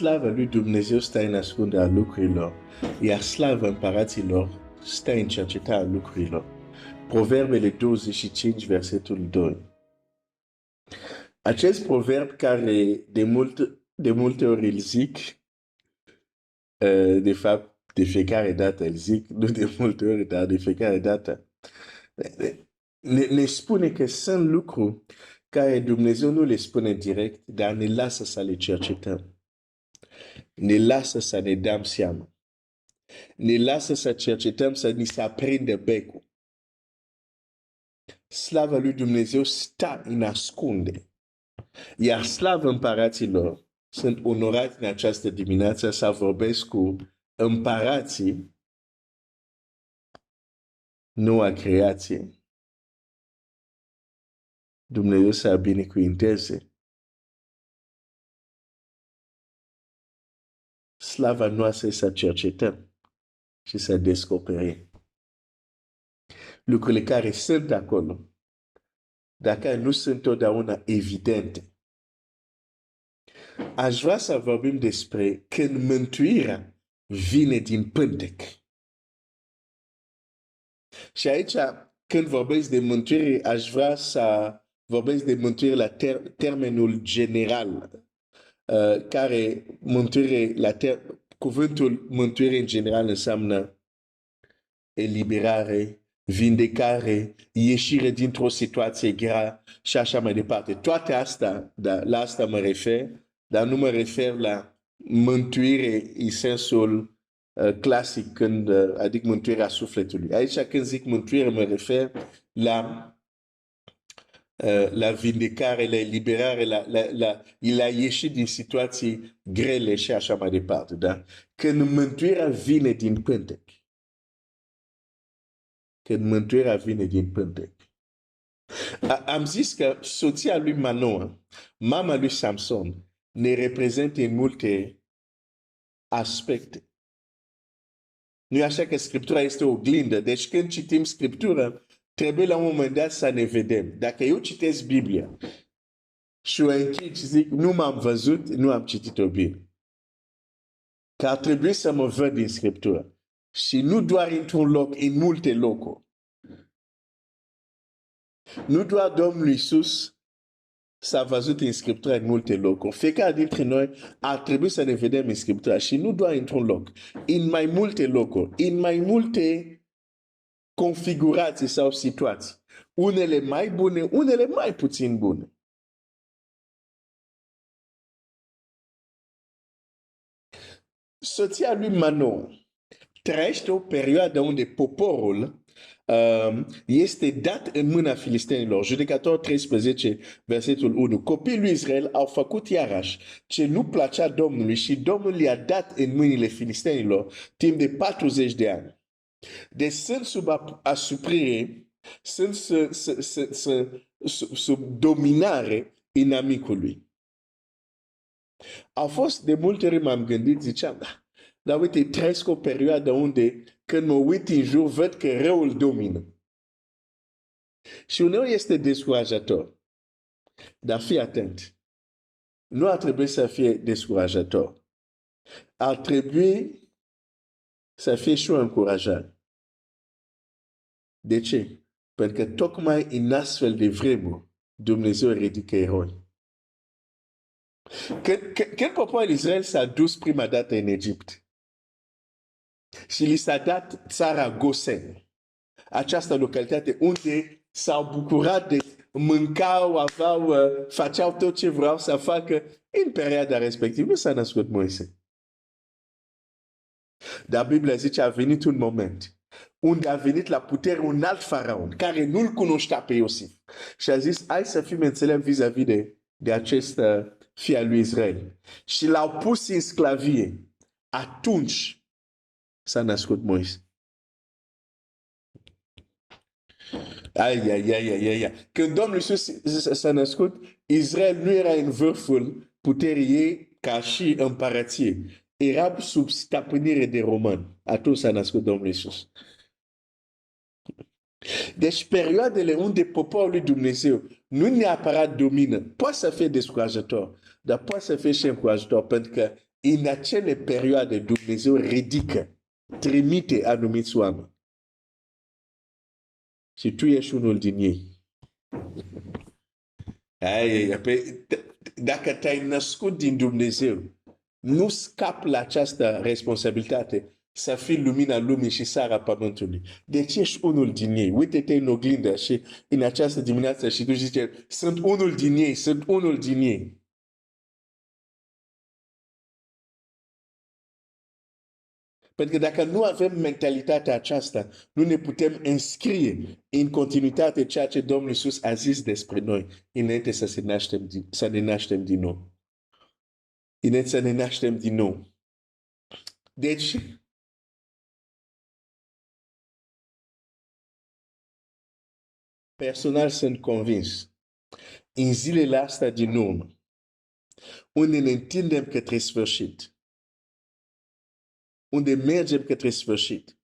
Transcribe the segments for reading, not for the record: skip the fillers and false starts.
slavă lui Dumnezeu stă în ascunderea lucrurilor, iar slava împăraților stă în cercetarea lucrurilor. Proverbele 25, versetul 2. Acest proverb care de multe ori îl zic, de fapt, de fiecare dată îl zic, nu de multe ori, dar de fiecare dată, ne spune că sunt lucruri care Dumnezeu nu le spune direct, dar ne lasă să le cercetăm. Ne lasă să ne dăm seama. Ne lasă să cercetăm, să ni se aprinde becul. Slava lui Dumnezeu stă în ascunde. Iar slava împăraților sunt onorați în această dimineață să vorbesc cu împărații, noua creație. Dumnezeu să binecuvinteze. Slava noastră să cercetăm și să descoperim lucrurile care sunt acolo, dacă nu sunt totdeauna evidente. Aș vrea să vorbim despre când mântuirea vine din pântec. Și aici, când vorbesc de mântuire, aș vrea să vorbesc de mântuire la termenul general, care mântuire, cuvântul mântuire în general înseamnă eliberare, vindecare, ieșire dintr-o situație grea și așa mai departe. Toate astea, la asta mă refer, dar nu mă refer la mântuire în sensul clasic, adică mântuirea sufletului. Aici când zic mântuire mă refer la vindecare, la eliberare, la ieși din situații grele și așa mai departe. Da? Când mântuirea vine din pântec. Când mântuirea vine din pântec. Am zis că soția lui Manoa, mama lui Samson, ne reprezintă în multe aspecte. Nu e așa că Scriptura este o oglindă. Deci când citim Scriptura, trebuie la un moment dat să ne vedem. Dacă eu citesc Biblia și o închid și zic, nu m-am văzut, nu am citit-o bine. Că ar trebui să mă văd din Scriptură. Și nu doar într-un loc, în multe locuri. Nu doar Domnul Iisus s-a văzut în Scriptură în multe locuri. Fiecare dintre noi ar trebui să ne vedem în Scriptură și nu doar într-un loc. În mai multe locuri, în mai multe configurații sau situații. Unele mai bune, unele mai puțin bune. Soția lui Manoa trăiește o perioadă unde poporul este dat în mâna filistenilor. Judecător 13, versetul 1. Copiii lui Israel au făcut iarăși ce nu plăcea Domnului și Domnul i-a dat în mâinile filistenilor timp de 40 de ani. Deci sunt sub asuprire, sunt sub dominare inamicului. A fost de multe ori m-am gândit, ziceam, dar uite, trăiesc o perioadă unde când mă uit în jur, văd că răul domină. Și uneori este descurajator. Dar fii atent. Nu ar trebui să fie descurajator. Ar trebui să fie și o încurajare. De ce? Pentru că tocmai în astfel de vremuri, Dumnezeu ridică eroi. Când poporul Israel s-a dus prima dată în Egipt și li s-a dat țara Gosen, această localitate unde s-au bucurat de mâncau, făceau tot ce vreau să facă în perioada respectivă, nu s-a născut Moise. Dar Biblia zice a venit un moment unde a venit la putere un alt faraon care nu-l cunoștea pe Iosif și a zis hai să fim înțelepți vis-a-vis de acest fiu al lui Israel. Și l-au pus în sclavie. Atunci s-a născut Moise. Când Domnul Iisus s-a născut, Israel nu era în vârful puterii ei ca și împărație. Era sub stăpânire de romani. Atunci s-a născut Domnul Iisus. Deci perioadele unde poporul lui Dumnezeu nu neapărat domină, poate să fie descurajator, dar poate să fie și încurajator, pentru că în acele perioade Dumnezeu ridică trimite anumiți oameni. Și tu ești unul din ei. Dacă te-ai născut din Dumnezeu, nu scapi la această responsabilitate să fii lumina lumii și sarea pământului. Deci ești unul din ei. Uite-te în oglindă și în această dimineață și tu zici, sunt unul din ei, sunt unul din ei. Pentru că dacă nu avem mentalitatea aceasta, nu ne putem înscrie în continuitate ceea ce Domnul Iisus a zis despre noi înainte să ne naștem din nou. Înainte să ne naștem din nou. Deci, personal sunt convins, în zilele astea din urmă, unde ne întindem către sfârșit, unde mergem către sfârșit,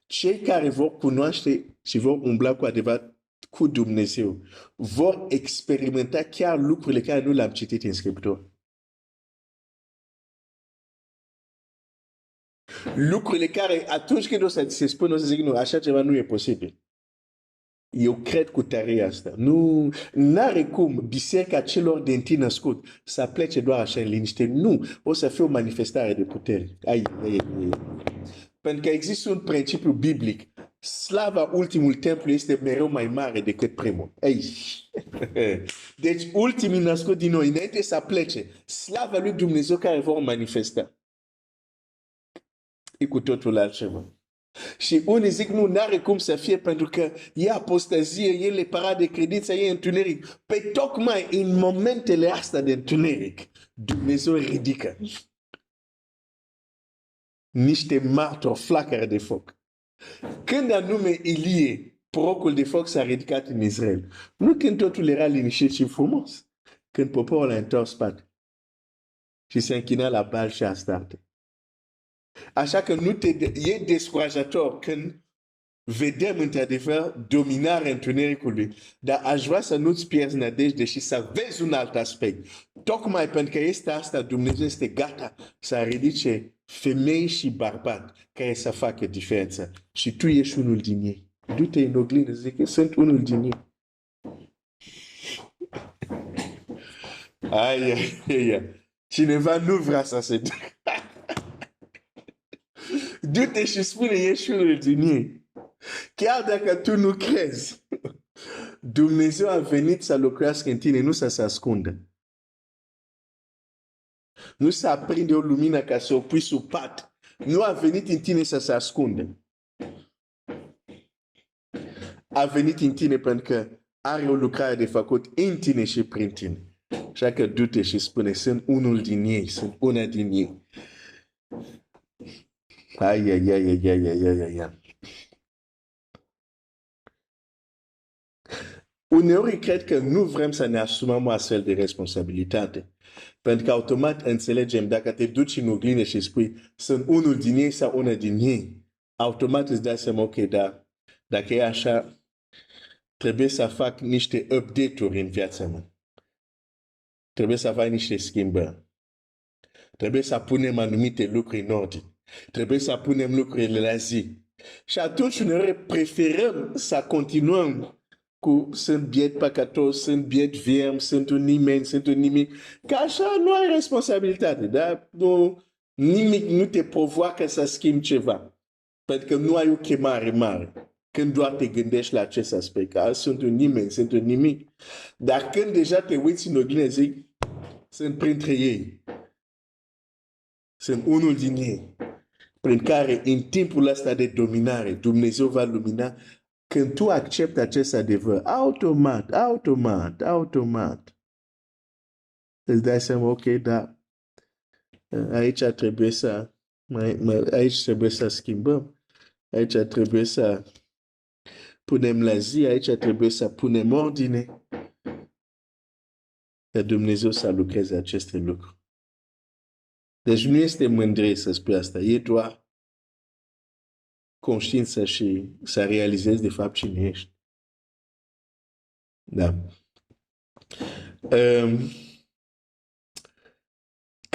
cei care vor cunoaște și vor umbla cu adevărat cu Dumnezeu, vor experimenta chiar lucrurile care nu le-am citit în Scriptură. Lucrurile care atunci când o să ți se spune, o să zic, nu, așa ceva nu e posibil. Eu cred cu tărie asta. Nu are cum biserica celor din tine născut să plece doar așa în liniște. Nu, o să fie o manifestare de putere. Pentru că există un principiu biblic. Slava ultimul templu este mereu mai mare decât primul. Deci ultimii născut din noi, înainte să plece, slava lui Dumnezeu care vor manifesta. E cu totul altceva. Și unii zic, nu are cum să fie pentru că e apostazie, e lepărat de credință, e întuneric. Pe tocmai în momentele astea de întuneric, Dumnezeu ridică niște martori, flacăre de foc. Când anume Ilie, prorocul de foc, s-a ridicat în Israel, nu când totul era liniștit și frumos, când poporul a întors spate și se închina la Baal și Astarte. Așa că e descurajator când vedem într-adevăr dominarea întunericului, dar aș vrea să nu-ți pierzi nădejde și să vezi un alt aspect. Tocmai pentru că este asta, Dumnezeu este gata să ridice femei și bărbați care să facă diferența. Și tu ești unul din ei. Du-te în oglindă, zic, sunt unul din ei. Cineva nu vrea să se ducă. Du-te și spune, ești unul din ei. Chiar dacă tu nu crezi, Dumnezeu a venit să lucrească în tine, nu să se ascundă. Nu să aprinde o lumină ca să o pui sub pat. Nu a venit în tine să se ascunde. A venit în tine pentru că are o lucrare de făcut în tine și prin tine. Așa că du-te și spune, sunt unul din ei, sunt una din ei. Uneori cred că nu vrem să ne asumăm o astfel de responsabilitate. Pentru că automat înțelegem, dacă te duci în oglindă și spui, sunt unul din ei sau una din ei, automat îți dai seama, ok, dar dacă e așa, trebuie să fac niște update-uri în viața mea. Trebuie să fac niște schimbări. Trebuie să punem anumite lucruri în ordine. Trebuie să punem lucrurile la zi. Și atunci uneori preferăm să continuăm cu sunt biet păcătos, sunt biet vierm, sunt un nimeni, sunt un nimic. Că așa nu ai responsabilitate, dar nimic nu te provoacă să schimbi ceva. Pentru că nu ai o chemare mare. Când doar te gândești la acest aspect, că sunt un nimeni, sunt un nimic. Dar când deja te uiți în oglindă, zic, sunt printre ei. Sunt unul din ei. Prin care, în timpul ăsta de dominare, Dumnezeu va lumina. Când tu accepti acest adevăr, automat, îți dai seama, ok, dar aici trebuie să schimbăm, aici trebuie să punem la zi, aici trebuie să punem ordine, ca Dumnezeu să lucreze aceste lucruri. Deci nu este mândrie să spui asta, e doar conștiință și să realizezi de fapt cine ești. Da.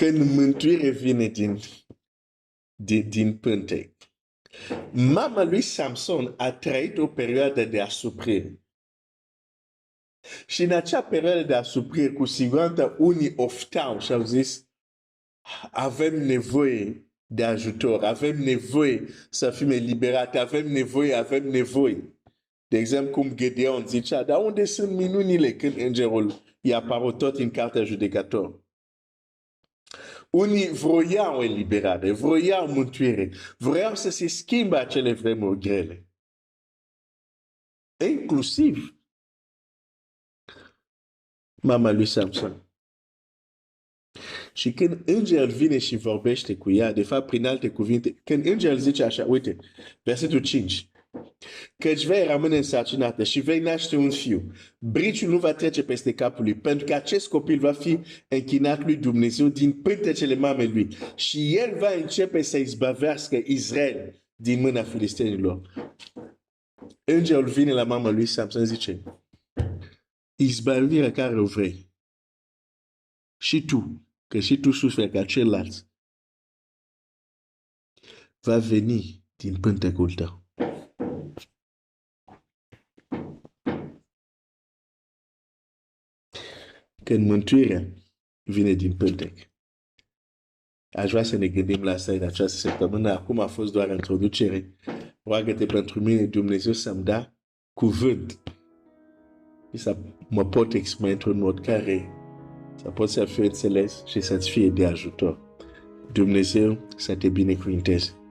când mântuire vine din pântec. Mama lui Samson a trăit o perioadă de asuprire. Și în acea perioadă de asuprire, cu siguranță, unii oftau și au zis, avem nevoie de ajutor, avem nevoie să fim eliberate, avem nevoie. De exemplu, cum Gedeon zicea, dar unde sunt minunile când îngerul îi apare tot în cartea Judecător? Unii vroiau eliberare, vroiau mântuire, vroiau să se schimbe acele vremuri grele. Inclusiv mama lui Samson. Și când îngerul vine și vorbește cu ea, de fapt prin alte cuvinte, când îngerul zice așa, uite, versetul 5, căci vei rămâne însărcinată și vei naște un fiu. Briciul nu va trece peste capul lui, pentru că acest copil va fi închinat lui Dumnezeu din pântecele mamei lui și el va începe să izbăvească Israel din mâna filistenilor. Îngerul vine la mama lui Samson, zice, izbăvirea care o vrei. Și tu, că și tu suferi ca ceilalți, va veni din pântecul tău. Când mântuirea vine din pântec. Aș vrea să ne gândim la asta în această săptămână. Acum a fost doar introducere. Roagă-te pentru mine, Dumnezeu, să-mi da cuvânt. Și să mă pot exprima într-un mod care să pot să fiu înțeles și să-ți fie de ajutor. Dumnezeu să te binecuvinteze.